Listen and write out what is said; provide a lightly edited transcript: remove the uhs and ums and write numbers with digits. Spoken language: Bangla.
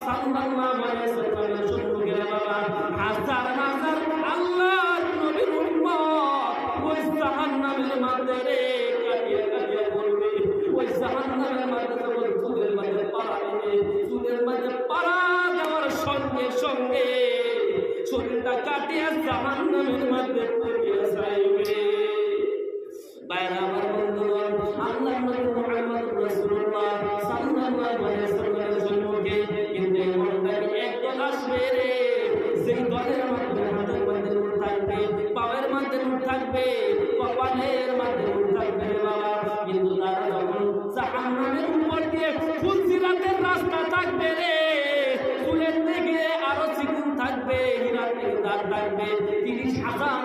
সাল্লাল্লাহু আলাইহি ওয়াসাল্লামের সম্মুখে বাবা হাজার হাজার আল্লাহর নবীর উম্মত ওই জাহান্নামের মধ্যে রে কাটিয়ে কাটিয়ে পড়বে। ওই জাহান্নামের মধ্যে যখন চুলের মধ্যে পাড়া দেবে, চুলের মধ্যে পাড়া দেওয়ার সঙ্গে সঙ্গে শরীরটা কাটিয়ে জাহান্নামের মধ্যে পড়ে যাইবে। বাইরে আমার বন্ধুগণ, আল্লাহর নবী মুহাম্মদ রাসূলুল্লাহ সাল্লাল্লাহু আলাইহি ওয়াসাল্লামের সম্মুখে কিন্তু এমনটা একদল আসবে রে, যেই দলের মধ্যে হাতের মধ্যে নূর থাকবে, পায়ের মধ্যে নূর থাকবে, কপালের মধ্যে নূর থাকবে বাবা। কিন্তু তারা যখন জাহান্নামের উপর দিয়ে ফুলসিরাতের রাস্তা থাকবে রে, ফুলের দিকে আরো চিকুন থাকবে, হীরার দিকে দাগ থাকবে, 30,000